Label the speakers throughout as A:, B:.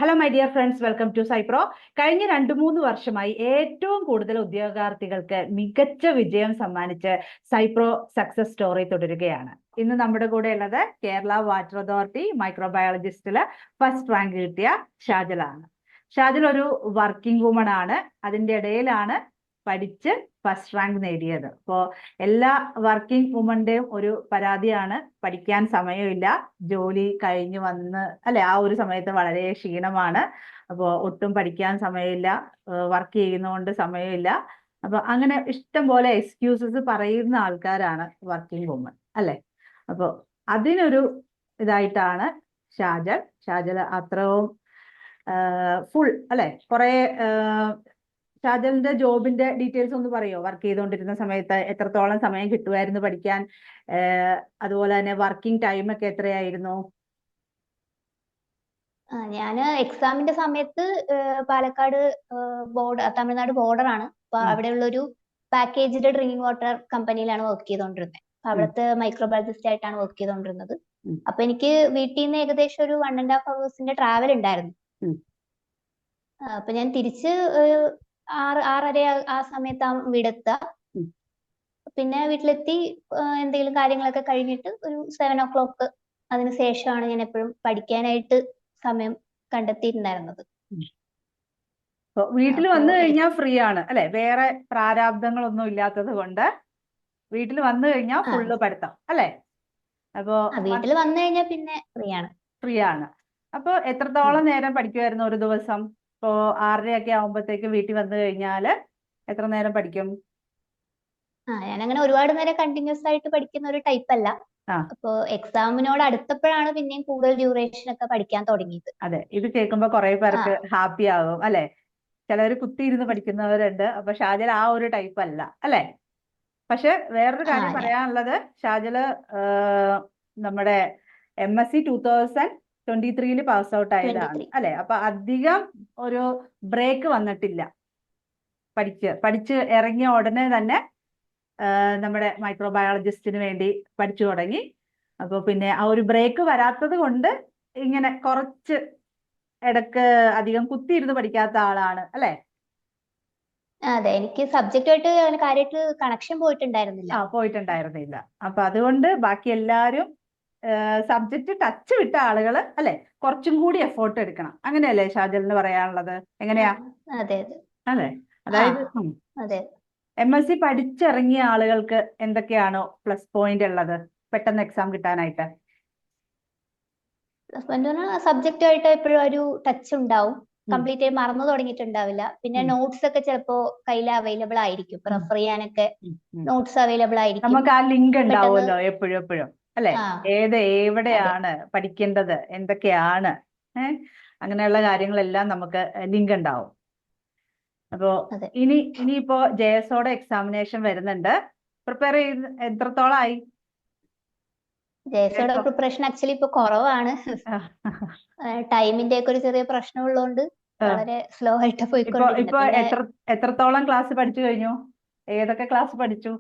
A: Hello my dear friends, welcome to Cypro. കഴിഞ്ഞ 2-3 വർഷമായി ഏറ്റവും കൂടുതൽ ഉദ്യോഗാർത്ഥികൾക്ക് മികച്ച വിജയം സമ്മാനിച്ച് സൈപ്രോ സക്സസ് സ്റ്റോറി തുടരുകയാണ്. ഇന്ന് നമ്മുടെ കൂടെ ഉള്ളത് കേരള വാട്ടർ അതോറിറ്റി മൈക്രോബയോളജിസ്റ്റില് ഫസ്റ്റ് റാങ്ക് കിട്ടിയ ഷാജലാണ്. ഷാജൽ ഒരു വർക്കിംഗ് വുമൺ ആണ്. അതിൻ്റെ ഇടയിലാണ് പഠിച്ച് ഫസ്റ്റ് റാങ്ക് നേടിയത്. അപ്പോൾ എല്ലാ വർക്കിംഗ് വുമന്റെയും ഒരു പരാതിയാണ്, പഠിക്കാൻ സമയമില്ല, ജോലി കഴിഞ്ഞ് വന്ന് അല്ലെ ആ ഒരു സമയത്ത് വളരെ ക്ഷീണമാണ്, അപ്പോൾ ഒട്ടും പഠിക്കാൻ സമയമില്ല, വർക്ക് ചെയ്യുന്നതുകൊണ്ട് സമയമില്ല. അപ്പൊ അങ്ങനെ ഇഷ്ടം പോലെ എക്സ്ക്യൂസസ് പറയുന്ന ആൾക്കാരാണ് വർക്കിംഗ് വുമൺ അല്ലെ. അപ്പോൾ അതിനൊരു ഇതായിട്ടാണ് ഷാജൽ അത്രയും ഫുൾ അല്ലെ. കുറെ ഷാജലിന്റെ ജോബിന്റെ ഡീറ്റെയിൽസ് ഒന്ന് പറയോ? വർക്ക് ചെയ്തുകൊണ്ടിരുന്ന സമയത്ത് എത്രത്തോളം സമയം കിട്ടുമായിരുന്നു പഠിക്കാൻ? അതുപോലെ തന്നെ വർക്കിംഗ് ടൈം ഒക്കെ എത്രയായിരുന്നു?
B: ഞാന് എക്സാമിന്റെ സമയത്ത് പാലക്കാട് തമിഴ്നാട് ബോർഡറാണ്. അപ്പൊ അവിടെയുള്ളൊരു പാക്കേജ്ഡ് ഡ്രിങ്കിങ് വാട്ടർ കമ്പനിയിലാണ് വർക്ക് ചെയ്തുകൊണ്ടിരുന്നത്. അവിടുത്തെ മൈക്രോബയോളജിസ്റ്റ് ആയിട്ടാണ് വർക്ക് ചെയ്തുകൊണ്ടിരുന്നത്. അപ്പൊ എനിക്ക് വീട്ടിൽ നിന്ന് ഏകദേശം ഒരു 1.5 hours ട്രാവൽ ഉണ്ടായിരുന്നു. അപ്പൊ ഞാൻ തിരിച്ച് 6:30 ആ സമയത്താണ് വീടെത്തുക. പിന്നെ വീട്ടിലെത്തി എന്തെങ്കിലും കാര്യങ്ങളൊക്കെ കഴിഞ്ഞിട്ട് ഒരു 7 o'clock അതിന് ശേഷമാണ് ഞാൻ എപ്പോഴും പഠിക്കാനായിട്ട് സമയം കണ്ടെത്തിയിട്ടുണ്ടായിരുന്നത്.
A: വീട്ടിൽ വന്നു കഴിഞ്ഞാൽ ഫ്രീ ആണ് അല്ലെ? വേറെ പ്രാരാബ്ദങ്ങളൊന്നും ഇല്ലാത്തത് കൊണ്ട് വീട്ടിൽ വന്നു കഴിഞ്ഞാൽ ഫുള്ള് പഠിത്തം അല്ലെ? അപ്പോ
B: വീട്ടിൽ വന്നു കഴിഞ്ഞാൽ പിന്നെ
A: ഫ്രീ ആണ്. അപ്പൊ എത്രത്തോളം നേരം പഠിക്കുമായിരുന്നു ഒരു ദിവസം? ഇപ്പോ 6:30 ആവുമ്പോഴത്തേക്ക് വീട്ടിൽ വന്നു കഴിഞ്ഞാല് എത്ര നേരം പഠിക്കും?
B: ഞാനങ്ങനെ ഒരുപാട് നേരം കണ്ടിന്യൂസ് ആയിട്ട് പഠിക്കുന്ന ഒരു ടൈപ്പ് അല്ല. അപ്പൊ എക്സാമിനോട് അടുത്തപ്പോഴാണ് പിന്നെയും കൂടുതൽ ഡ്യൂറേഷൻ ഒക്കെ പഠിക്കാൻ തുടങ്ങിയത്.
A: അതെ, ഇത് കേൾക്കുമ്പോ കുറെ പേർക്ക് ഹാപ്പി ആകും അല്ലെ. ചിലവർ കുത്തിയിരുന്ന് പഠിക്കുന്നവരുണ്ട്. അപ്പൊ ഷാജൽ ആ ഒരു ടൈപ്പ് അല്ല അല്ലെ. പക്ഷെ വേറൊരു കാര്യം പറയാനുള്ളത്, ഷാജല് നമ്മുടെ MSc 2023 പാസ് ഔട്ട് ആയതാണ് അല്ലെ. അപ്പൊ അധികം ഒരു ബ്രേക്ക് വന്നിട്ടില്ല. പഠിച്ച് ഇറങ്ങിയ ഉടനെ തന്നെ നമ്മുടെ മൈക്രോബയോളജിസ്റ്റിന് വേണ്ടി പഠിച്ചു തുടങ്ങി. അപ്പൊ പിന്നെ ആ ഒരു ബ്രേക്ക് വരാത്തത് കൊണ്ട് ഇങ്ങനെ കുറച്ച് ഇടക്ക് അധികം കുത്തിയിരുന്ന് പഠിക്കാത്ത ആളാണ് അല്ലെ.
B: അതെ, എനിക്ക് സബ്ജക്റ്റുമായിട്ട് കാര്യമായിട്ട് കണക്ഷൻ
A: പോയിട്ടുണ്ടായിരുന്നില്ല. അപ്പൊ അതുകൊണ്ട് ബാക്കി എല്ലാരും സബ്ജക്റ്റ് ടച്ച് വിട്ട ആളുകള് അല്ലെ കുറച്ചും കൂടി എഫോർട്ട് എടുക്കണം. അങ്ങനെയല്ലേ ഷാജലിന് പറയാനുള്ളത്? എങ്ങനെയാ? അതെ, അതായത് MSc പഠിച്ചിറങ്ങിയ ആളുകൾക്ക് എന്തൊക്കെയാണോ പ്ലസ് പോയിന്റ് ഉള്ളത് പെട്ടെന്ന് എക്സാം കിട്ടാനായിട്ട്?
B: സബ്ജക്റ്റുമായിട്ട് എപ്പോഴും ഒരു ടച്ച് ഉണ്ടാവും. കംപ്ലീറ്റ് ആയി മറന്നു തുടങ്ങിയിട്ടുണ്ടാവില്ല. പിന്നെ നോട്ട്സ് ഒക്കെ ചിലപ്പോ കയ്യിൽ അവൈലബിൾ ആയിരിക്കും. റെഫർ ചെയ്യാനൊക്കെ നോട്ട്സ് അവൈലബിൾ ആയിരിക്കും.
A: നമുക്ക് ആ ലിങ്ക് ഉണ്ടാവുമല്ലോ എപ്പോഴും അല്ലെ. എവിടെയാണ് പഠിക്കേണ്ടത്, എന്തൊക്കെയാണ് അങ്ങനെയുള്ള കാര്യങ്ങളെല്ലാം നമുക്ക് ലിങ്ക് ഉണ്ടാവും. അപ്പോ ഇനിയിപ്പോ JSOടെ എക്സാമിനേഷൻ വരുന്നുണ്ട്. പ്രിപ്പയർ ചെയ്ത് എത്രത്തോളമായി?
B: JSOടെ പ്രിപ്പറേഷൻ ആക്ച്വലി ഇപ്പൊ കുറവാണ്. ടൈമിന്റെ ഒക്കെ ഒരു ചെറിയ പ്രശ്നമുള്ളതുകൊണ്ട് വളരെ സ്ലോ ആയിട്ട് പോയിക്കൊണ്ടിരിക്കുന്നത്.
A: ഇപ്പൊ എത്രത്തോളം ക്ലാസ് പഠിച്ചു കഴിഞ്ഞു? ഏതൊക്കെ ക്ലാസ് പഠിച്ചു?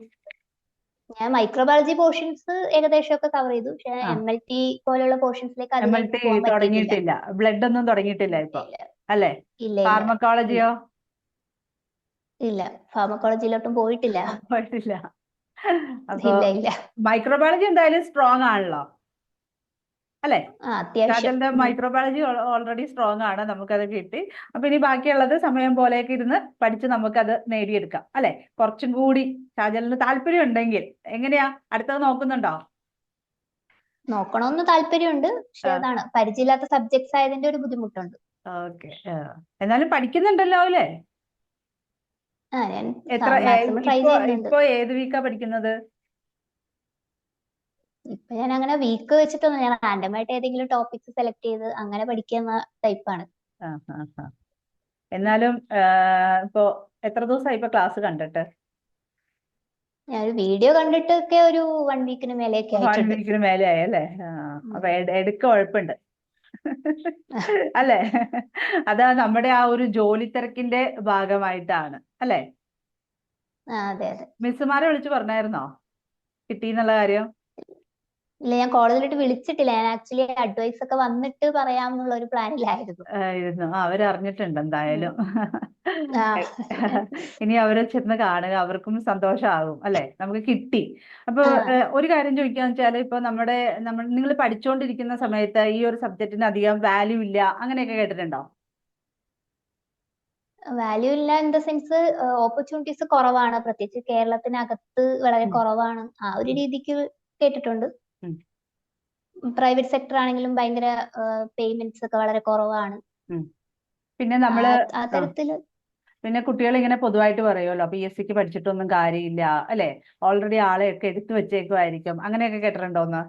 B: ഞാൻ മൈക്രോബയോളജി പോർഷൻസ് ഏകദേശം ഒക്കെ കവർ ചെയ്തു. പക്ഷെ MLT പോലുള്ള പോർഷൻസിലേക്ക്
A: തുടങ്ങിയിട്ടില്ല. ബ്ലഡ് ഒന്നും തുടങ്ങിയിട്ടില്ല ഇപ്പൊ അല്ലെ? ഫാർമക്കോളജിയോ?
B: ഇല്ല, ഫാർമക്കോളജിയിലോട്ടും പോയിട്ടില്ല.
A: അപ്പൊ മൈക്രോബയോളജി എന്തായാലും സ്ട്രോങ് ആണല്ലോ അല്ലെ. ഷാജലിന്റെ മൈക്രോബയോളജി ഓൾറെഡി സ്ട്രോങ് ആണ്, നമുക്കത് കിട്ടി. അപ്പൊ ഇനി ബാക്കിയുള്ളത് സമയം പോലെയൊക്കെ ഇരുന്ന് പഠിച്ച് നമുക്കത് നേടിയെടുക്കാം അല്ലെ. കുറച്ചും കൂടി ഷാജലിന് താല്പര്യം ഉണ്ടെങ്കിൽ. എങ്ങനെയാ, അടുത്തത് നോക്കുന്നുണ്ടോ?
B: നോക്കണമെന്ന് താല്പര്യമുണ്ട്. പക്ഷെ അതാണ് പരിചയമില്ലാത്ത സബ്ജക്ട്സ് ആയതിന്റെ ഒരു ബുദ്ധിമുട്ടുണ്ട്.
A: ഓക്കെ, എന്നാലും പഠിക്കുന്നുണ്ടല്ലോ അല്ലേ? ഇപ്പൊ ഏത് വീക്കാ പഠിക്കുന്നത്?
B: ഇപ്പൊ ഞാൻ അങ്ങനെ വീക്ക് വെച്ചിട്ടൊന്നും, ഞാൻ റാൻഡമായിട്ട് ഏതെങ്കിലും ടോപ്പിക്സ് സെലക്ട് ചെയ്ത് അങ്ങനെ പഠിക്കുന്ന ടൈപ്പാണ്.
A: എന്നാലും ഇപ്പൊ എത്ര ദിവസമായി ഇപ്പൊ ക്ലാസ് കണ്ടിട്ട്?
B: ഞാൻ ഒരു വീഡിയോ കണ്ടിട്ടൊക്കെ ഒരു 1 വീക്കിന് മേലെയൊക്കെ ആയിട്ടുണ്ട്.
A: 1 വീക്കിന് മേലെ ആയല്ലേ? അപ്പൊ എടുക്ക ഉഴപ്പുണ്ട് അല്ലെ. അതാ നമ്മുടെ ആ ഒരു ജോലി തിരക്കിന്റെ ഭാഗമായിട്ടാണ് അല്ലെ.
B: അതെ.
A: മിസ്സുമാരെ വിളിച്ചു പറഞ്ഞായിരുന്നോ കിട്ടിന്നുള്ള കാര്യം?
B: ഇല്ല, ഞാൻ കോളേജിലോട്ട് വിളിച്ചിട്ടില്ല. ഞാൻ ആക്ച്വലി അഡ്വൈസ് ഒക്കെ വന്നിട്ട് പറയാമെന്നുള്ള ഒരു പ്ലാനിലായിരുന്നു.
A: ഇരുന്നു അവരറിഞ്ഞിട്ടുണ്ട് എന്തായാലും.
B: ആ
A: ഇനി അവരെ ചെന്ന് കാണുക, അവർക്കും സന്തോഷമാകും അല്ലെ, നമുക്ക് കിട്ടി. അപ്പൊ
B: ആ
A: ഒരു കാര്യം ചോദിക്കാന്ന് വെച്ചാൽ, ഇപ്പൊ നമ്മൾ നിങ്ങൾ പഠിച്ചുകൊണ്ടിരിക്കുന്ന സമയത്ത് ഈ ഒരു സബ്ജക്റ്റിന് അധികം വാല്യൂ ഇല്ല അങ്ങനെയൊക്കെ കേട്ടിട്ടുണ്ടോ?
B: വാല്യൂ ഇല്ല ഇൻ ദ സെൻസ് ഓപ്പർച്യൂണിറ്റീസ് കുറവാണ്, പ്രത്യേകിച്ച് കേരളത്തിനകത്ത് വളരെ
A: ഉം,
B: കുറവാണ്, ആ ഒരു
A: ഉം,
B: രീതിക്ക് കേട്ടിട്ടുണ്ട്.
A: ഉം,
B: പ്രൈവറ്റ് സെക്ടർ ആണെങ്കിലും ഭയങ്കര പേയ്മെന്റ്സ് ഒക്കെ വളരെ കുറവാണ്.
A: ഉം. പിന്നെ
B: ആ
A: നമ്മള്
B: ആ
A: ആ
B: തരത്തില്
A: പിന്നെ കുട്ടികൾ ഇങ്ങനെ പൊതുവായിട്ട് പറയുമല്ലോ, PSCക്ക് പഠിച്ചിട്ടൊന്നും കാര്യമില്ല അല്ലെ, ഓൾറെഡി ആളെയൊക്കെ എടുത്തു വെച്ചേക്കുമായിരിക്കും, അങ്ങനെയൊക്കെ കേട്ടിട്ടുണ്ടോന്ന്?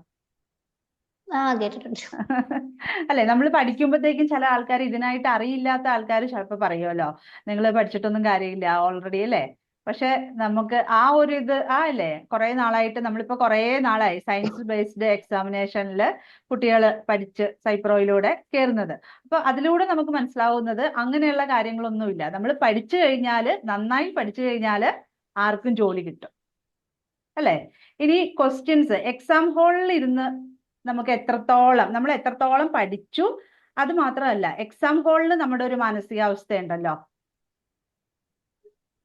B: കേട്ടിട്ടുണ്ട്.
A: അല്ലെ, നമ്മൾ പഠിക്കുമ്പോഴത്തേക്കും ചില ആൾക്കാർ, ഇതിനായിട്ട് അറിയില്ലാത്ത ആൾക്കാർ ചിലപ്പോൾ പറയുമല്ലോ, നിങ്ങൾ പഠിച്ചിട്ടൊന്നും കാര്യമില്ല ഓൾറെഡി അല്ലേ. പക്ഷെ നമുക്ക് ആ ഒരു ഇത് അല്ലേ, കുറെ നാളായിട്ട് നമ്മളിപ്പോ കുറെ നാളായി സയൻസ് ബേസ്ഡ് എക്സാമിനേഷനിൽ കുട്ടികൾ പഠിച്ച് സൈപ്രോയിലൂടെ കയറുന്നത്. അപ്പൊ അതിലൂടെ നമുക്ക് മനസ്സിലാവുന്നത് അങ്ങനെയുള്ള കാര്യങ്ങളൊന്നുമില്ല. നമ്മൾ പഠിച്ചു കഴിഞ്ഞാൽ, നന്നായി പഠിച്ചു കഴിഞ്ഞാൽ ആർക്കും ജോലി കിട്ടും അല്ലെ. ഇനി ക്വസ്റ്റ്യൻസ് എക്സാം ഹാളിൽ ഇരുന്ന് നമ്മൾ എത്രത്തോളം പഠിച്ചു, അത് മാത്രമല്ല എക്സാം ഹാളിൽ നമ്മുടെ ഒരു മാനസികാവസ്ഥ ഉണ്ടല്ലോ,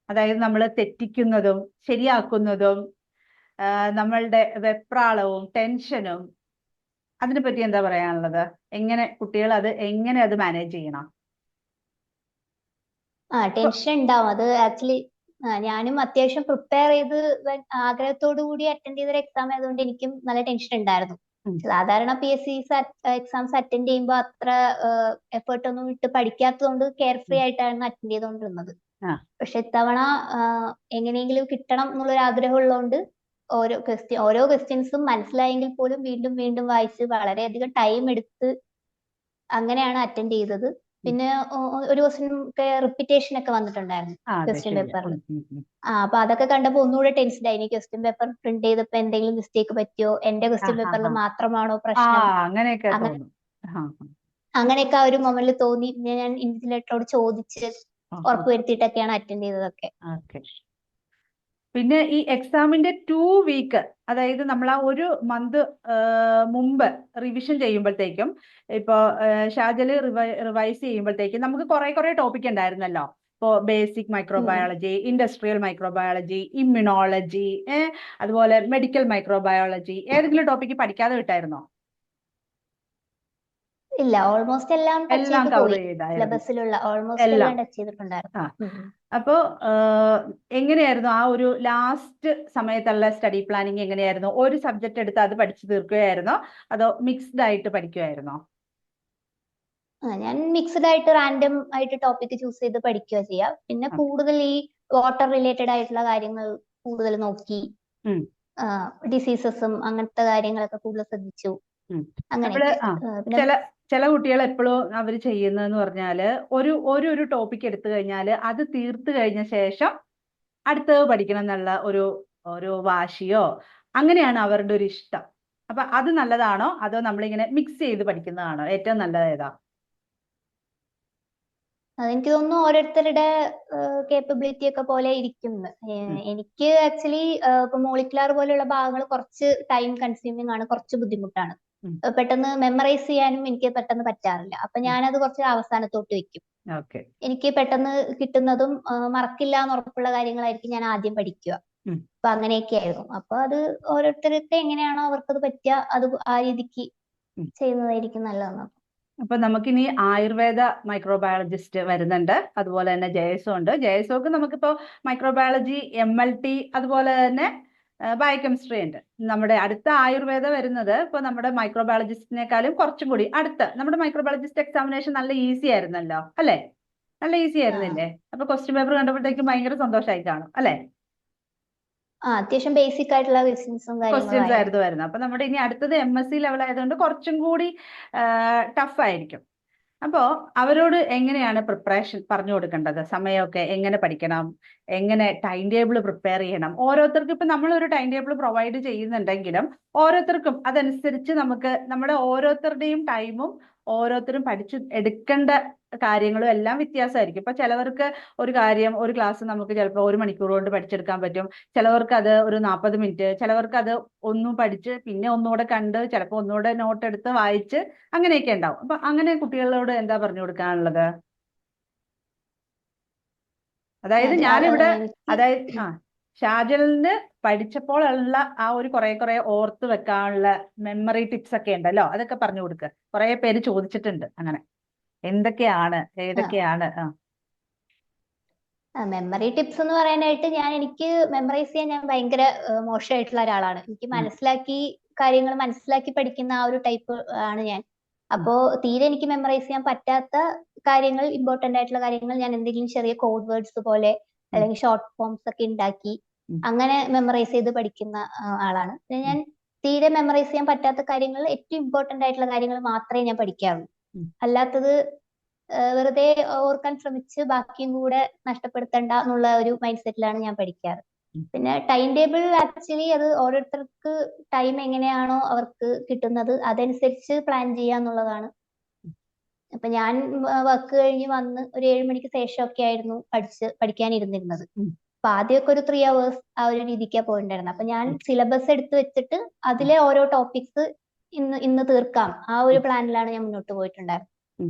A: അതായത് നമ്മൾ തെറ്റിക്കുന്നതും ശരിയാക്കുന്നതും നമ്മളുടെ വെപ്രാളവും ടെൻഷനും, അതിനെ പറ്റി എന്താ പറയാനുള്ളത്? കുട്ടികൾ എങ്ങനെ അത് മാനേജ് ചെയ്യണം?
B: ടെൻഷൻ ഉണ്ടാവും. അത് ആക്ച്വലി ഞാനും അത്യാവശ്യം പ്രിപ്പയർ ചെയ്ത് ആഗ്രഹത്തോടു കൂടി അറ്റൻഡ് ചെയ്തൊരു എക്സാം ആയതുകൊണ്ട് എനിക്കും നല്ല ടെൻഷൻ ഉണ്ടായിരുന്നു.
A: ഉം,
B: സാധാരണ PSC എക്സാംസ് അറ്റൻഡ് ചെയ്യുമ്പോൾ അത്ര എഫേർട്ട് ഒന്നും ഇട്ട് പഠിക്കാത്തതുകൊണ്ട് കെയർ ഫ്രീ
A: ഉം.
B: ആയിട്ടാണ് അറ്റൻഡ് ചെയ്തുകൊണ്ടിരുന്നത്.
A: ആ
B: പക്ഷെ ഇത്തവണ എങ്ങനെയെങ്കിലും കിട്ടണം എന്നുള്ളൊരു ആഗ്രഹം ഉള്ളതുകൊണ്ട് ഓരോ ക്വസ്റ്റ്യൻസും മനസ്സിലായെങ്കിൽ പോലും വീണ്ടും വീണ്ടും വായിച്ച് വളരെയധികം ടൈം എടുത്ത് അങ്ങനെയാണ് അറ്റൻഡ് ചെയ്തത്.
A: ഉം.
B: പിന്നെ ഒരു ക്വസ്റ്റ്യൻ ഒക്കെ റിപ്പീറ്റേഷൻ ഒക്കെ വന്നിട്ടുണ്ടായിരുന്നു
A: അതെ,
B: ക്വസ്റ്റ്യൻ
A: ശരിയാ.
B: പേപ്പറിൽ.
A: ഉം, ഉം, ഉം.
B: അപ്പൊ അതൊക്കെ കണ്ടപ്പോ ഒന്നുകൂടെ ടെൻഷൻ ആയി. ക്വസ്റ്റ്യൻ പേപ്പർ പ്രിന്റ് ചെയ്തപ്പോ എന്തെങ്കിലും മിസ്റ്റേക്ക് പറ്റിയോ, എന്റെ
A: ആ
B: ക്വസ്റ്റ്യൻ
A: ഹാ
B: പേപ്പറിൽ
A: ഹാ
B: മാത്രമാണോ
A: ആ
B: പ്രശ്നം,
A: അങ്ങനെയൊക്കെ
B: അങ്ങനെ
A: തോന്നും. ആ
B: അങ്ങനെയൊക്കെ ആ ഒരു മൊമെന്റിൽ തോന്നി. പിന്നെ ഞാൻ ഇൻവിജിലേറ്ററോട് ചോദിച്ച്
A: ആ
B: ഉറപ്പുവരുത്തിയിട്ടൊക്കെയാണ് അറ്റൻഡ് ചെയ്തതൊക്കെ.
A: ഓക്കെ. പിന്നെ ഈ എക്സാമിന്റെ 2 വീക്ക്, അതായത് നമ്മൾ ആ ഒരു മന്ത് മുമ്പ് റിവിഷൻ ചെയ്യുമ്പോഴത്തേക്കും, ഇപ്പോ ഷാജല് റിവൈസ് ചെയ്യുമ്പോഴത്തേക്കും നമുക്ക് കുറെ ടോപ്പിക് ഉണ്ടായിരുന്നല്ലോ. ഇപ്പോ ബേസിക്
B: ഉം.
A: മൈക്രോബയോളജി, ഇൻഡസ്ട്രിയൽ മൈക്രോബയോളജി, ഇമ്മ്യൂണോളജി, അതുപോലെ മെഡിക്കൽ മൈക്രോബയോളജി, ഏതെങ്കിലും ടോപ്പിക്ക് പഠിക്കാതെ വിട്ടായിരുന്നോ?
B: ഇല്ല, ഓൾമോസ്റ്റ് എല്ലാം ടച്ച്
A: എല്ലാം
B: ചെയ്ത്
A: കവർ
B: പോയി.
A: ചെയ്തായിരുന്നു
B: സിലബസിലുള്ള ഓൾമോസ്റ്റ്
A: എല്ലാം.
B: എല്ലാം ടച്ച് ചെയ്തിട്ടുണ്ടായിരുന്നു.
A: ആ
B: ഉം.
A: അപ്പോ എങ്ങനെയായിരുന്നു ആ ഒരു ലാസ്റ്റ് സമയത്തുള്ള സ്റ്റഡി പ്ലാനിങ്? എങ്ങനെയായിരുന്നു? ഒരു സബ്ജക്ട് എടുത്ത് അത് പഠിച്ചു തീർക്കുകയായിരുന്നോ, അതോ മിക്സ്ഡ് ആയിട്ട് പഠിക്കുമായിരുന്നോ?
B: ഞാൻ മിക്സ്ഡ് ആയിട്ട് റാൻഡം ആയിട്ട് ടോപ്പിക് ചൂസ് ചെയ്ത് പഠിക്കുക ചെയ്യാം. പിന്നെ
A: ഓക്കെ.
B: കൂടുതൽ ഈ വാട്ടർ റിലേറ്റഡ് ആയിട്ടുള്ള കാര്യങ്ങൾ കൂടുതൽ നോക്കി,
A: ഉം,
B: ഡിസീസസും അങ്ങനത്തെ കാര്യങ്ങളൊക്കെ കൂടുതൽ ശ്രദ്ധിച്ചു.
A: ഉം. നമ്മള്
B: അങ്ങനെയൊക്കെ. പിന്നെ
A: ചില ചില കുട്ടികൾ എപ്പോഴും അവർ ചെയ്യുന്നതെന്ന് പറഞ്ഞാല്, ഒരു ടോപ്പിക് എടുത്തു കഴിഞ്ഞാൽ അത് തീർത്ത് കഴിഞ്ഞ ശേഷം അടുത്തത് പഠിക്കണം എന്നുള്ള ഒരു ഒരു വാശിയോ, അങ്ങനെയാണ് അവരുടെ ഒരു ഇഷ്ടം. അപ്പൊ അത് നല്ലതാണോ, അതോ നമ്മളിങ്ങനെ മിക്സ് ചെയ്ത് പഠിക്കുന്നതാണോ ഏറ്റവും നല്ലത്? ഏതാ?
B: അതെനിക്ക് തോന്നുന്നു ഓരോരുത്തരുടെ കേപ്പബിലിറ്റി ഒക്കെ പോലെ ഇരിക്കുന്നു.
A: ഉം,
B: എനിക്ക് ആക്ച്വലി ഇപ്പൊ മോളിക്കുലാർ പോലെയുള്ള ഭാഗങ്ങൾ കുറച്ച് ടൈം കൺസ്യൂമിംഗ് ആണ്, കുറച്ച് ബുദ്ധിമുട്ടാണ്.
A: ഉം,
B: പെട്ടെന്ന് മെമ്മറൈസ് ചെയ്യാനും എനിക്ക് പെട്ടെന്ന് പറ്റാറില്ല. അപ്പൊ
A: ഉം.
B: ഞാനത് കുറച്ച് അവസാനത്തോട്ട് വെക്കും.
A: ഓക്കെ.
B: എനിക്ക് പെട്ടെന്ന് കിട്ടുന്നതും മറക്കില്ല എന്ന് ഉറപ്പുള്ള കാര്യങ്ങളായിരിക്കും ഞാൻ ആദ്യം പഠിക്കുക.
A: ഉം.
B: അപ്പൊ അങ്ങനെയൊക്കെ ആയിരുന്നു. അപ്പൊ അത് ഓരോരുത്തർക്ക് എങ്ങനെയാണോ അവർക്കത് പറ്റുക, അത് ആ രീതിക്ക്
A: ഉം.
B: ചെയ്യുന്നതായിരിക്കും നല്ലതെന്ന്.
A: അപ്പൊ നമുക്കിനി ആയുർവേദ മൈക്രോബയോളജിസ്റ്റ് വരുന്നുണ്ട്, അതുപോലെ തന്നെ ജയസോ ഉണ്ട്. ജയസോക്ക് നമുക്കിപ്പോ മൈക്രോബയോളജി, MLT, അതുപോലെ തന്നെ ബയോകെമിസ്ട്രി ഉണ്ട്. നമ്മുടെ അടുത്ത ആയുർവേദ വരുന്നത് ഇപ്പൊ നമ്മുടെ മൈക്രോബയോളജിസ്റ്റിനേക്കാളും കുറച്ചും കൂടി അടുത്ത്. നമ്മുടെ മൈക്രോബയോളജിസ്റ്റ് എക്സാമിനേഷൻ നല്ല ഈസി ആയിരുന്നല്ലോ അല്ലെ, നല്ല ഈസി
B: ആ
A: ആയിരുന്നില്ലേ? അപ്പൊ ക്വസ്റ്റ്യൻ പേപ്പർ കണ്ടപ്പോഴത്തേക്കും ഭയങ്കര സന്തോഷമായി കാണും അല്ലെ.
B: അത്യാവശ്യം ബേസിക് ആയിട്ടുള്ള ക്വസ്റ്റ്യൻസും കാര്യങ്ങളും
A: ക്വസ്റ്റ്യൻസ്
B: ആയിരുന്നു.
A: ആയിരുന്നു വരുന്നത്. അപ്പൊ നമ്മുടെ ഇനി അടുത്തത് MSc ലെവൽ ആയതുകൊണ്ട് കുറച്ചും കൂടി ടഫ് ആയിരിക്കും. അപ്പോ അവരോട് എങ്ങനെയാണ് പ്രിപ്പറേഷൻ പറഞ്ഞു കൊടുക്കേണ്ടത്? സമയമൊക്കെ എങ്ങനെ പഠിക്കണം, എങ്ങനെ ടൈം ടേബിൾ പ്രിപ്പയർ ചെയ്യണം? ഓരോരുത്തർക്കും ഇപ്പൊ നമ്മൾ ഒരു ടൈം ടേബിൾ പ്രൊവൈഡ് ചെയ്യുന്നുണ്ടെങ്കിലും ഓരോരുത്തർക്കും അതനുസരിച്ച് നമുക്ക് നമ്മുടെ ഓരോരുത്തരുടെയും ടൈമും ഓരോരുത്തരും പഠിച്ച് എടുക്കേണ്ട കാര്യങ്ങളും എല്ലാം വ്യത്യാസമായിരിക്കും. ഇപ്പൊ ചിലവർക്ക് ഒരു കാര്യം ഒരു ക്ലാസ് നമുക്ക് ചിലപ്പോൾ 1 മണിക്കൂർ കൊണ്ട് പഠിച്ചെടുക്കാൻ പറ്റും. ചിലവർക്ക് അത് ഒരു 40 മിനിറ്റ്, ചിലവർക്ക് അത് ഒന്നും പഠിച്ച് പിന്നെ ഒന്നുകൂടെ കണ്ട് ചിലപ്പോൾ ഒന്നുകൂടെ നോട്ട് എടുത്ത് വായിച്ച് അങ്ങനെയൊക്കെ ഉണ്ടാവും. അപ്പൊ അങ്ങനെ കുട്ടികളോട് എന്താ പറഞ്ഞു കൊടുക്കാനുള്ളത്? അതായത്
B: അതെ
A: ഞാനിവിടെ
B: എനിക്ക്
A: ഷാജലിന് പഠിച്ചപ്പോൾ ഉള്ള ആ ഒരു കുറെ ഓർത്ത് വെക്കാനുള്ള മെമ്മറി ടിപ്സ് ഒക്കെ ഉണ്ടല്ലോ, അതൊക്കെ പറഞ്ഞു കൊടുക്കുക. കുറെ പേര് ചോദിച്ചിട്ടുണ്ട് അങ്ങനെ എന്തൊക്കെയാണ് ഏതൊക്കെയാണ്.
B: മെമ്മറി ടിപ്സ് എന്ന് പറയാനായിട്ട് എനിക്ക് മെമ്മറൈസ് ചെയ്യാൻ ഞാൻ ഭയങ്കര മോശമായിട്ടുള്ള ഒരാളാണ്. എനിക്ക് കാര്യങ്ങൾ മനസ്സിലാക്കി പഠിക്കുന്ന ആ ഒരു ടൈപ്പ് ആണ് ഞാൻ. അപ്പോ തീരെ എനിക്ക് മെമ്മറൈസ് ചെയ്യാൻ പറ്റാത്ത കാര്യങ്ങൾ, ഇമ്പോർട്ടന്റ് ആയിട്ടുള്ള കാര്യങ്ങൾ ഞാൻ എന്തെങ്കിലും ചെറിയ കോഡ് വേർഡ്സ് പോലെ അല്ലെങ്കിൽ ഷോർട്ട് ഫോംസ് ഒക്കെ ഉണ്ടാക്കി അങ്ങനെ മെമ്മറൈസ് ചെയ്ത് പഠിക്കുന്ന ആളാണ്. പിന്നെ ഞാൻ തീരെ മെമ്മറൈസ് ചെയ്യാൻ പറ്റാത്ത കാര്യങ്ങൾ, ഏറ്റവും ഇമ്പോർട്ടന്റ് ആയിട്ടുള്ള കാര്യങ്ങൾ മാത്രമേ ഞാൻ പഠിക്കാറുള്ളൂ. അല്ലാത്തത് വെറുതെ ഓർക്കാൻ ശ്രമിച്ച് ബാക്കിയും കൂടെ നഷ്ടപ്പെടുത്തണ്ട എന്നുള്ള ഒരു മൈൻഡ് സെറ്റിലാണ് ഞാൻ പഠിക്കാറ്. പിന്നെ ടൈം ടേബിൾ ആക്ച്വലി അത് ഓരോരുത്തർക്ക് ടൈം എങ്ങനെയാണോ അവർക്ക് കിട്ടുന്നത് അതനുസരിച്ച് പ്ലാൻ ചെയ്യാന്നുള്ളതാണ്. അപ്പൊ ഞാൻ വർക്ക് കഴിഞ്ഞ് വന്ന് ഒരു 7 മണിക്ക് ശേഷമൊക്കെ ആയിരുന്നു പഠിക്കാനിരുന്നിരുന്നത്. അപ്പൊ ആദ്യമൊക്കെ ഒരു 3 hours ആ ഒരു രീതിക്കാണ് പോയിട്ടുണ്ടായിരുന്നത്. അപ്പൊ ഞാൻ സിലബസ് എടുത്ത് വെച്ചിട്ട് അതിലെ ഓരോ ടോപ്പിക്സ് ഇന്ന് തീർക്കാം ആ ഒരു പ്ലാനിലാണ് ഞാൻ മുന്നോട്ട് പോയിട്ടുണ്ടായിരുന്നത്.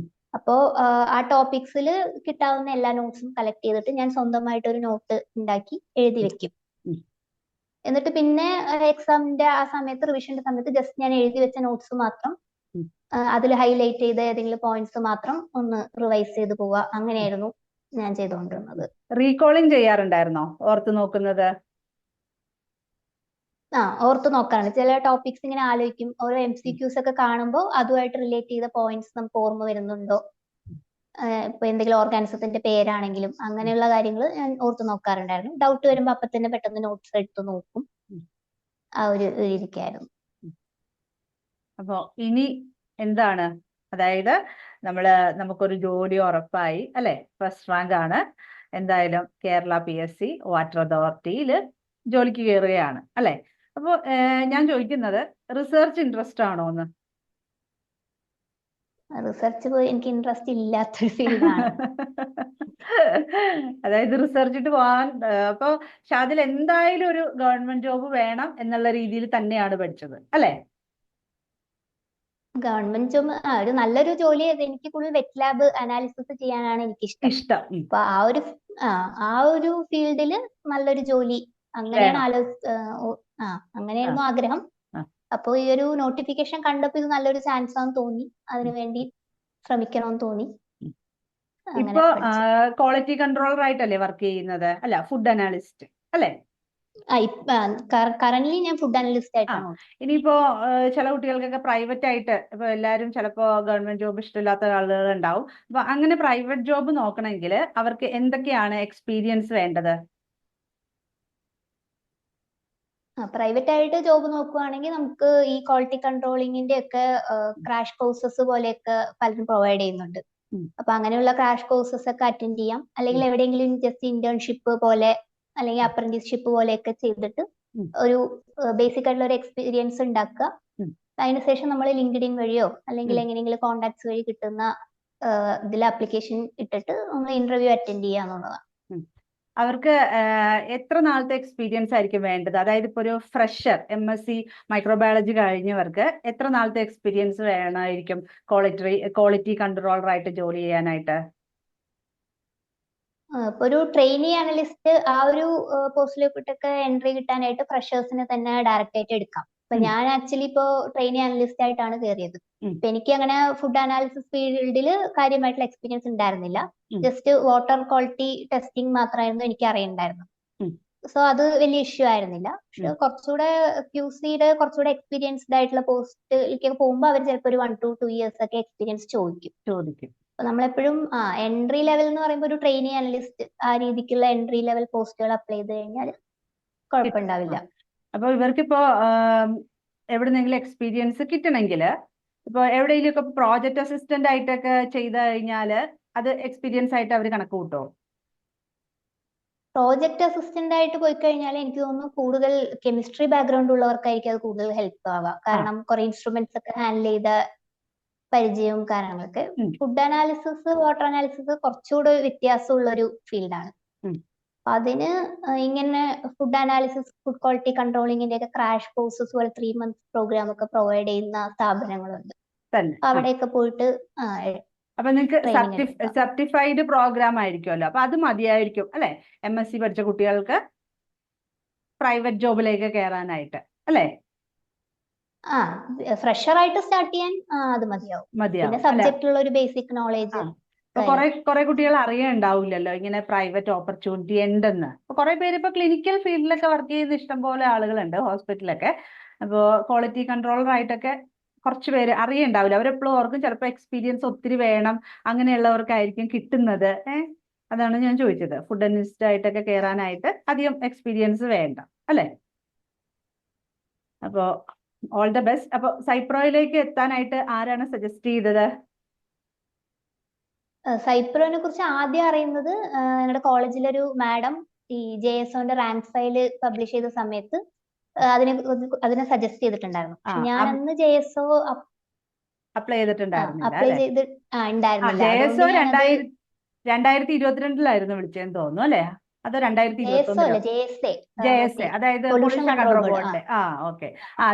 B: അപ്പോ ആ ടോപ്പിക്സിൽ കിട്ടാവുന്ന എല്ലാ നോട്ട്സും കളക്ട് ചെയ്തിട്ട് ഞാൻ സ്വന്തമായിട്ട് ഒരു നോട്ട് ഉണ്ടാക്കി എഴുതി വെക്കും. എന്നിട്ട് പിന്നെ എക്സാമിന്റെ ആ സമയത്ത്, റിവിഷന്റെ സമയത്ത് ജസ്റ്റ് ഞാൻ എഴുതി വെച്ച നോട്ട്സ് മാത്രം അതിൽ ഹൈലൈറ്റ് ചെയ്ത ഏതെങ്കിലും പോയിന്റ്സ് മാത്രം ഒന്ന് റിവൈസ് ചെയ്ത് പോവുക. അങ്ങനെയായിരുന്നു ഞാൻ ചെയ്തുകൊണ്ടിരുന്നത്.
A: റീകോളിംഗ് ചെയ്യാറുണ്ടായിരുന്നോ ഓർത്ത് നോക്കുന്നത്?
B: ഓർത്ത് നോക്കാറുണ്ട്. ചില ടോപ്പിക്സ് ഇങ്ങനെ ആലോചിക്കും, ഓരോ MCQs ഒക്കെ കാണുമ്പോൾ അതുമായിട്ട് റിലേറ്റ് ചെയ്ത പോയിന്റ്സ് നമുക്ക് ഓർമ്മ വരുന്നുണ്ടോ, ഇപ്പൊ എന്തെങ്കിലും ഓർഗാനിസത്തിന്റെ പേരാണെങ്കിലും അങ്ങനെയുള്ള കാര്യങ്ങൾ ഞാൻ ഓർത്ത് നോക്കാറുണ്ടായിരുന്നു. ഡൗട്ട് വരുമ്പോ അപ്പൊ തന്നെ പെട്ടെന്ന് നോട്ട്സ് എടുത്ത് നോക്കും. ആ ഒരു രീതിക്കായിരുന്നു.
A: അപ്പോ ഇനി എന്താണ്, അതായത് നമുക്കൊരു ജോലി ഉറപ്പായി അല്ലെ, ഫസ്റ്റ് റാങ്ക് ആണ്, എന്തായാലും കേരള PSC വാട്ടർ അതോറിറ്റിയിൽ ജോലിക്ക് കയറുകയാണ് അല്ലെ. അപ്പോൾ ഞാൻ ചോദിക്കുന്നത് റിസർച്ച് ഇൻട്രസ്റ്റ് ആണോ എന്ന്?
B: റിസർച്ച് പോയി എനിക്ക് ഇൻട്രസ്റ്റ് ഇല്ലാത്തൊരു ഫീൽഡാണ്.
A: അതായത് റിസർച്ചിട്ട് പോകാൻ അപ്പൊ ഷാജിൽ എന്തായാലും ഒരു ഗവൺമെന്റ് ജോബ് വേണം എന്നുള്ള രീതിയിൽ തന്നെയാണ് പഠിച്ചത് അല്ലെ?
B: ഗവൺമെന്റ് ജോബ് ഒരു നല്ലൊരു ജോലി. എനിക്ക് ഫുൾ വെറ്റ് ലാബ് അനാലിസിസ് ചെയ്യാനാണ് എനിക്കിഷ്ടം. അപ്പൊ ആ ഒരു ഫീൽഡില് നല്ലൊരു ജോലി അങ്ങനെയാണ് അങ്ങനെയായിരുന്നു ആഗ്രഹം. അപ്പൊ ഈ ഒരു നോട്ടിഫിക്കേഷൻ കണ്ടപ്പോ ഇത് നല്ലൊരു ചാൻസ് ആണെന്ന് തോന്നി, അതിനുവേണ്ടി ശ്രമിക്കണമെന്ന് തോന്നി.
A: ഇപ്പൊ ക്വാളിറ്റി കൺട്രോളർ ആയിട്ടല്ലേ വർക്ക് ചെയ്യുന്നത്? അല്ല, ഫുഡ് അനാലിസ്റ്റ് അല്ലേ?
B: കറന്റ്ലി ഞാൻ ഫുഡ് അനലിസ്റ്റ് ആയിട്ടാണ്.
A: ഇനിയിപ്പോ ചില കുട്ടികൾക്കൊക്കെ പ്രൈവറ്റ് ആയിട്ട്, ഇപ്പൊ എല്ലാവരും ചിലപ്പോ ഗവൺമെന്റ് ജോബ് ഇഷ്ടമില്ലാത്ത ആളുകൾ ഉണ്ടാവും. അപ്പൊ അങ്ങനെ പ്രൈവറ്റ് ജോബ് നോക്കണമെങ്കിൽ അവർക്ക് എന്തൊക്കെയാണ് എക്സ്പീരിയൻസ് വേണ്ടത്?
B: പ്രൈവറ്റ് ആയിട്ട് ജോബ് നോക്കുവാണെങ്കിൽ നമുക്ക് ഈ ക്വാളിറ്റി കൺട്രോളിങ്ങിന്റെ ഒക്കെ ക്രാഷ് കോഴ്സസ് പോലെയൊക്കെ പലരും പ്രൊവൈഡ് ചെയ്യുന്നുണ്ട്. അപ്പൊ അങ്ങനെയുള്ള ക്രാഷ് കോഴ്സസ് ഒക്കെ അറ്റൻഡ് ചെയ്യാം. അല്ലെങ്കിൽ എവിടെയെങ്കിലും ജസ്റ്റ് ഇന്റേൺഷിപ്പ് പോലെ അല്ലെങ്കിൽ അപ്രന്റീസ്ഷിപ്പ് പോലെയൊക്കെ ചെയ്തിട്ട് ഒരു ബേസിക് ആയിട്ടുള്ള ഒരു എക്സ്പീരിയൻസ് ഉണ്ടാക്കുക. അതിനുശേഷം നമ്മൾ ലിങ്ക്ഡിൻ വഴിയോ അല്ലെങ്കിൽ എങ്ങനെയെങ്കിലും കോണ്ടാക്ട്സ് വഴി കിട്ടുന്ന ഇതിൽ ആപ്ലിക്കേഷൻ ഇട്ടിട്ട് നമ്മൾ ഇന്റർവ്യൂ അറ്റൻഡ് ചെയ്യുക എന്നുള്ളതാണ്.
A: അവർക്ക് എത്ര നാളത്തെ എക്സ്പീരിയൻസ് ആയിരിക്കും വേണ്ടത്? അതായത് ഇപ്പൊ ഒരു ഫ്രഷർ MSc മൈക്രോബയോളജി കഴിഞ്ഞവർക്ക് എത്ര നാളത്തെ എക്സ്പീരിയൻസ് വേണമായിരിക്കും ക്വാളിറ്റി കൺട്രോളർ ആയിട്ട് ജോലി ചെയ്യാനായിട്ട്?
B: ഇപ്പൊ ഒരു ട്രെയിനി അനലിസ്റ്റ് ആ ഒരു പോസ്റ്റിലേക്കൊക്കെ എൻട്രി കിട്ടാനായിട്ട് ഫ്രഷേഴ്സിനെ തന്നെ ഡയറക്റ്റ് ആയിട്ട് എടുക്കാം. ഇപ്പൊ ഞാൻ ആക്ച്വലി ഇപ്പോ ട്രെയിനി അനലിസ്റ്റ് ആയിട്ടാണ് കയറിയത്. അപ്പൊ എനിക്ക് അങ്ങനെ ഫുഡ് അനാലിസിസ് ഫീൽഡിൽ കാര്യമായിട്ടുള്ള എക്സ്പീരിയൻസ് ഉണ്ടായിരുന്നില്ല. ജസ്റ്റ് വാട്ടർ ക്വാളിറ്റി ടെസ്റ്റിംഗ് മാത്രമായിരുന്നു എനിക്ക് അറിയണ്ടായിരുന്നത്. സോ അത് വലിയ ഇഷ്യൂ ആയിരുന്നില്ല. പക്ഷെ കുറച്ചുകൂടെ QCയുടെ കുറച്ചുകൂടെ എക്സ്പീരിയൻസ്ഡ് ആയിട്ടുള്ള പോസ്റ്റിലേക്ക് പോകുമ്പോൾ അവർ ചിലപ്പോൾ ഒരു 1 to 2 years ഒക്കെ എക്സ്പീരിയൻസ് ചോദിക്കും. അപ്പൊ നമ്മളെപ്പോഴും എൻട്രി ലെവൽ എന്ന് പറയുമ്പോൾ ഒരു ട്രെയിനി അനലിസ്റ്റ് ആ രീതിക്കുള്ള എൻട്രി ലെവൽ പോസ്റ്റുകൾ അപ്ലൈ ചെയ്ത് കഴിഞ്ഞാൽ കുഴപ്പമുണ്ടാവില്ല.
A: അപ്പൊ ഇവർക്കിപ്പോ എവിടെന്നെങ്കിലും എക്സ്പീരിയൻസ് കിട്ടണമെങ്കിൽ ഇപ്പൊ എവിടെയെങ്കിലും ഒക്കെ പ്രോജക്ട് അസിസ്റ്റന്റ് ആയിട്ടൊക്കെ ചെയ്ത് കഴിഞ്ഞാല് അത് എക്സ്പീരിയൻസ് ആയിട്ട് അവർ കണക്ക് കൂട്ടോ?
B: പ്രോജക്ട് അസിസ്റ്റന്റ് ആയിട്ട് പോയി കഴിഞ്ഞാൽ എനിക്ക് തോന്നുന്നു കൂടുതൽ കെമിസ്ട്രി ബാക്ക്ഗ്രൗണ്ട് ഉള്ളവർക്കായിരിക്കും അത് കൂടുതൽ ഹെൽപ്പ് ആവുക. കാരണം കുറെ ഇൻസ്ട്രുമെന്റ്സ് ഒക്കെ ഹാൻഡിൽ ചെയ്ത പരിചയവും കാര്യങ്ങളൊക്കെ.
A: ഉം.
B: ഫുഡ് അനാലിസിസ്, വാട്ടർ അനാലിസിസ് കുറച്ചുകൂടെ വ്യത്യാസമുള്ള ഒരു ഫീൽഡാണ്.
A: ഉം.
B: അപ്പൊ അതിന് ഇങ്ങനെ ഫുഡ് അനാലിസിസ്, ഫുഡ് ക്വാളിറ്റി കൺട്രോളിങ്ങിന്റെ ഒക്കെ ക്രാഷ് കോഴ്സസ് പോലെ 3 months പ്രോഗ്രാം ഒക്കെ പ്രൊവൈഡ് ചെയ്യുന്ന സ്ഥാപനങ്ങളുണ്ട്.
A: തന്നെ
B: അപ്പൊ അവിടെയൊക്കെ പോയിട്ട്
A: അപ്പൊ നിങ്ങൾക്ക്
B: ട്രെയിനിങ് എടുക്കാം.
A: സർട്ടിഫൈഡ് പ്രോഗ്രാം ആയിരിക്കുമല്ലോ, അപ്പൊ അത് മതിയായിരിക്കും അല്ലെ MSc പഠിച്ച കുട്ടികൾക്ക് പ്രൈവറ്റ് ജോബിലേക്ക് കയറാനായിട്ട് അല്ലെ?
B: ഫ്രഷർ ആയിട്ട് സ്റ്റാർട്ട് ചെയ്യാൻ അത് മതിയാവും. പിന്നെ
A: മതിയാവും അല്ലെ?
B: സബ്ജക്റ്റിലുള്ള ഒരു ബേസിക് നോളേജ്.
A: അപ്പൊ കുറെ കുട്ടികൾ അറിയണ്ടാവില്ലല്ലോ ഇങ്ങനെ പ്രൈവറ്റ് ഓപ്പർച്യൂണിറ്റി ഉണ്ടെന്ന്. അപ്പൊ കുറെ പേര് ഇപ്പൊ ക്ലിനിക്കൽ ഫീൽഡിലൊക്കെ വർക്ക് ചെയ്യുന്ന ഇഷ്ടംപോലെ ആളുകളുണ്ട് ഹോസ്പിറ്റലൊക്കെ. അപ്പോൾ ക്വാളിറ്റി കൺട്രോളർ ആയിട്ടൊക്കെ കുറച്ച് പേര് അറിയണ്ടാവില്ല. അവരെപ്പോഴും ഓർക്കും ചിലപ്പോൾ എക്സ്പീരിയൻസ് ഒത്തിരി വേണം, അങ്ങനെയുള്ളവർക്കായിരിക്കും കിട്ടുന്നത്. അതാണ് ഞാൻ ചോദിച്ചത്. ഫുഡ് അനലിസ്റ്റ് ആയിട്ടൊക്കെ കയറാനായിട്ട് അധികം എക്സ്പീരിയൻസ് വേണ്ട അല്ലെ? അപ്പോ ഓൾ ദ ബെസ്റ്റ്. അപ്പൊ സൈപ്രോയിലേക്ക് എത്താനായിട്ട് ആരാണ് സജസ്റ്റ് ചെയ്തത്?
B: സൈപ്രോനെ കുറിച്ച് ആദ്യം അറിയുന്നത് ഞങ്ങളുടെ കോളേജിലൊരു മാഡം ഈ JSOന്റെ റാങ്ക് ഫയൽ പബ്ലിഷ് ചെയ്ത സമയത്ത് അതിനെ സജസ്റ്റ് ചെയ്തിട്ടുണ്ടായിരുന്നു. പക്ഷെ ഞാൻ അന്ന് JSO
A: അപ്ലൈ ചെയ്തിട്ടുണ്ടായിരുന്നില്ല
B: അപ്ലൈ
A: അല്ലേ?
B: ചെയ്ത് ഉണ്ടായിരുന്നില്ല.
A: JSO
B: അതുകൊണ്ട് ഞാനത്
A: 2022 വിളിച്ചെന്ന് തോന്നുന്നു അല്ലെ? അതോ 2021?
B: അല്ല,
A: JSA, അതായത്
B: പൊല്യൂഷൻ കൺട്രോൾ ബോർഡ്.
A: ഓക്കെ.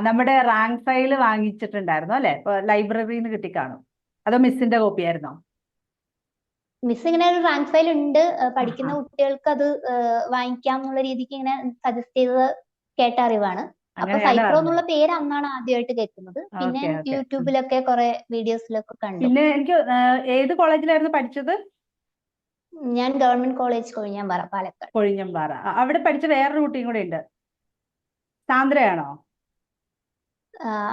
A: നമ്മുടെ റാങ്ക് ഫയൽ വാങ്ങിച്ചിട്ടുണ്ടായിരുന്നു അല്ലെ? ഇപ്പൊ ലൈബ്രറിയിൽ നിന്ന് കിട്ടിക്കാണും, അതോ മിസ്സിന്റെ കോപ്പി ആയിരുന്നോ?
B: മിസ് ഇങ്ങനെ ഒരു റാങ്ക് ഫയൽ ഉണ്ട്, പഠിക്കുന്ന കുട്ടികൾക്ക് അത് വാങ്ങിക്കാം എന്നുള്ള രീതിക്ക് ഇങ്ങനെ സജസ്റ്റ് ചെയ്തത് കേട്ട അറിവാണ്. അപ്പൊ സൈപ്രോ എന്നുള്ള പേര് അന്നാണ് ആദ്യമായിട്ട് കേൾക്കുന്നത്. പിന്നെ യൂട്യൂബിലൊക്കെ കുറെ വീഡിയോസിലൊക്കെ കണ്ടു.
A: പിന്നെ എനിക്ക് ഏത് കോളേജിലായിരുന്നു പഠിച്ചത്?
B: ഞാൻ ഗവൺമെന്റ് കോളേജ് കൊഴിഞ്ഞാമ്പാറ, പാലക്കാട്.
A: കൊഴിഞ്ഞാമ്പാറ. അവിടെ പഠിച്ച വേറൊരു കുട്ടിയും കൂടെ ഉണ്ട്, സാന്ദ്രയാണോ?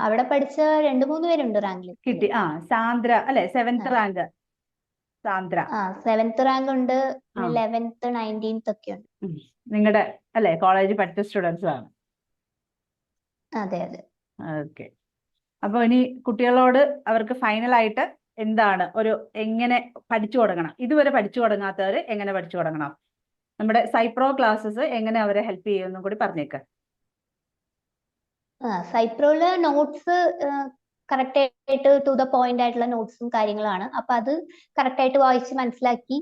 B: അവിടെ പഠിച്ച 2-3 പേരുണ്ട് റാങ്കിൽ
A: കിട്ടി. സാന്ദ്ര അല്ലെ? 7th rank Sandra.
B: 7th rank ഉണ്ട്, 11th 19th ഒക്കെ ഉണ്ട്.
A: നിങ്ങളുടെ അല്ലെ കോളേജിൽ പഠിച്ച സ്റ്റുഡൻസ് ആണ്?
B: അതെ അതെ.
A: ഓക്കെ. അപ്പൊ ഇനി കുട്ടികളോട് അവർക്ക് ഫൈനലായിട്ട് എന്താണ് എങ്ങനെ പഠിച്ചു തുടങ്ങണം? ഇതുവരെ പഠിച്ചു തുടങ്ങാത്തവർ എങ്ങനെ പഠിച്ചു തുടങ്ങണം? നമ്മുടെ സൈപ്രോ ക്ലാസ്സസ് എങ്ങനെ അവരെ ഹെൽപ്പ് ചെയ്യുമെന്നും കൂടി പറഞ്ഞേക്ക്.
B: സൈപ്രോയില് നോട്ട്സ് കറക്റ്റ് ആയിട്ട് ടു ദ പോയിന്റ് ആയിട്ടുള്ള നോട്ട്സും കാര്യങ്ങളാണ്. അപ്പൊ അത് കറക്റ്റ് ആയിട്ട് വായിച്ച് മനസ്സിലാക്കി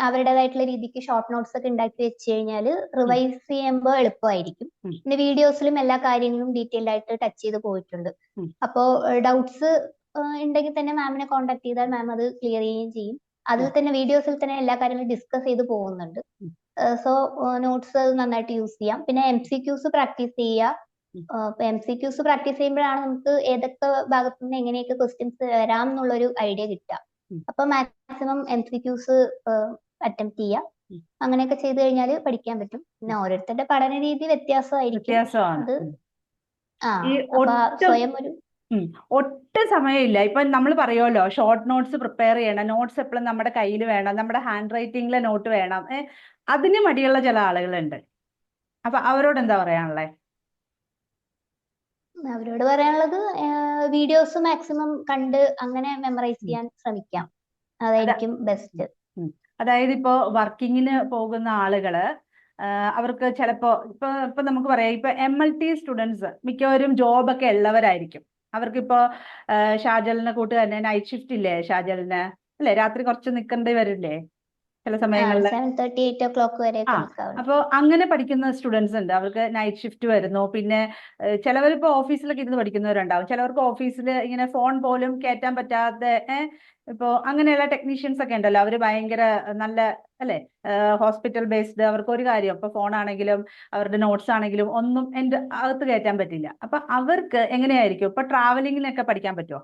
B: അവരുടേതായിട്ടുള്ള രീതിക്ക് ഷോർട്ട് നോട്ട്സ് ഒക്കെ ഉണ്ടാക്കി വെച്ച് കഴിഞ്ഞാൽ റിവൈസ് ചെയ്യുമ്പോൾ എളുപ്പമായിരിക്കും. പിന്നെ വീഡിയോസിലും എല്ലാ കാര്യങ്ങളും ഡീറ്റെയിൽഡ് ആയിട്ട് ടച്ച് ചെയ്ത് പോയിട്ടുണ്ട്. അപ്പോ ഡൗട്ട്സ് ഉണ്ടെങ്കിൽ തന്നെ മാമിനെ കോൺടാക്ട് ചെയ്താൽ മാം അത് ക്ലിയർ ചെയ്യുകയും ചെയ്യും. അതിൽ തന്നെ വീഡിയോസിൽ തന്നെ എല്ലാ കാര്യങ്ങളും ഡിസ്കസ് ചെയ്ത് പോകുന്നുണ്ട്. സോ നോട്ട്സ് നന്നായിട്ട് യൂസ് ചെയ്യാം. പിന്നെ MCQs പ്രാക്ടീസ് ചെയ്യുക. MCQs പ്രാക്ടീസ് ചെയ്യുമ്പോഴാണ് നമുക്ക് ഏതൊക്കെ ഭാഗത്തു നിന്ന് എങ്ങനെയൊക്കെ ക്വസ്റ്റ്യൻസ് വരാം എന്നുള്ളൊരു ഐഡിയ കിട്ടുക. അപ്പൊ മാക്സിമം MCQs അറ്റംപ്റ്റ് ചെയ്യുക. അങ്ങനെയൊക്കെ ചെയ്ത് കഴിഞ്ഞാൽ പഠിക്കാൻ പറ്റും. പിന്നെ ഓരോരുത്തരുടെ പഠന രീതി വ്യത്യാസമായിരിക്കും. അത് സ്വയം
A: ഒട്ടും സമയമില്ല. ഇപ്പൊ നമ്മൾ പറയുമല്ലോ ഷോർട്ട് നോട്ട്സ് പ്രിപ്പയർ ചെയ്യണം, നോട്ട്സ് എപ്പോഴും നമ്മുടെ കയ്യിൽ വേണം, നമ്മുടെ ഹാൻഡ് റൈറ്റിംഗിലെ നോട്ട് വേണം. അതിന് മടിയുള്ള ചില ആളുകളുണ്ട്. അപ്പൊ അവരോട് എന്താ പറയാനുള്ളത്?
B: അവരോട് പറയാനുള്ളത് വീഡിയോസ് മാക്സിമം കണ്ട് അങ്ങനെ മെമ്മറൈസ് ചെയ്യാൻ ശ്രമിക്കാം. അതായിരിക്കും ബെസ്റ്റ്.
A: അതായത് ഇപ്പോ വർക്കിങ്ങിന് പോകുന്ന ആളുകള് അവർക്ക് ചിലപ്പോ ഇപ്പൊ നമുക്ക് പറയാം, ഇപ്പൊ MLT സ്റ്റുഡൻസ് മിക്കവരും ജോബൊക്കെ ഉള്ളവരായിരിക്കും. അവർക്കിപ്പോ ഷാജലിനെ കൂട്ടുകാരനെ നൈറ്റ് ഷിഫ്റ്റ് ഇല്ലേ ഷാജലിന് അല്ലെ? രാത്രി കുറച്ച് നിൽക്കേണ്ടി വരില്ലേ ചില സമയങ്ങളിൽ?
B: 7:30 8 o'clock വരെ.
A: അപ്പൊ അങ്ങനെ പഠിക്കുന്ന സ്റ്റുഡൻസ് ഉണ്ട്, അവർക്ക് നൈറ്റ് ഷിഫ്റ്റ് വരുന്നു. പിന്നെ ചിലവരിപ്പോ ഓഫീസിലൊക്കെ ഇരുന്ന് പഠിക്കുന്നവരുണ്ടാവും. ചിലവർക്ക് ഓഫീസിൽ ഇങ്ങനെ ഫോൺ പോലും കയറ്റാൻ പറ്റാതെ ഇപ്പോ അങ്ങനെയുള്ള ടെക്നീഷ്യൻസ് ഒക്കെ ഉണ്ടല്ലോ, അവര് ഭയങ്കര നല്ല അല്ലെ ഹോസ്പിറ്റൽ ബേസ്ഡ്. അവർക്ക് ഒരു കാര്യം ഇപ്പൊ ഫോൺ ആണെങ്കിലും അവരുടെ നോട്ട്സ് ആണെങ്കിലും ഒന്നും എൻ്റെ അകത്ത് കയറ്റാൻ പറ്റില്ല. അപ്പൊ അവർക്ക് എങ്ങനെയായിരിക്കും? ഇപ്പൊ ട്രാവലിങ്ങിനൊക്കെ പഠിക്കാൻ പറ്റുമോ?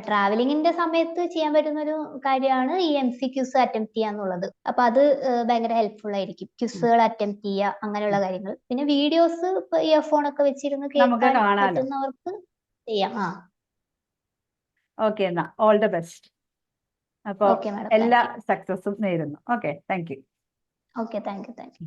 B: ട്രാവലിംഗിന്റെ സമയത്ത് ചെയ്യാൻ പറ്റുന്ന ഒരു കാര്യമാണ് ഈ MCQs അറ്റംപ്റ്റ് ചെയ്യാന്നുള്ളത്. അപ്പൊ അത് ഭയങ്കര ഹെൽപ്ഫുൾ ആയിരിക്കും. ക്വിസുകൾ അറ്റംപ്റ്റ് ചെയ്യുക, അങ്ങനെയുള്ള കാര്യങ്ങൾ. പിന്നെ വീഡിയോസ് ഇപ്പൊ ഇയർഫോൺ ഒക്കെ വെച്ചിരുന്ന് കേൾക്കാൻ പറ്റുന്നവർക്ക് ചെയ്യാം.
A: ഓക്കെ, എന്നാ ഓൾ ദ ബെസ്റ്റ്. അപ്പൊ എല്ലാ സക്സസും നേരുന്നു. Okay, thank you.
B: Okay, thank you.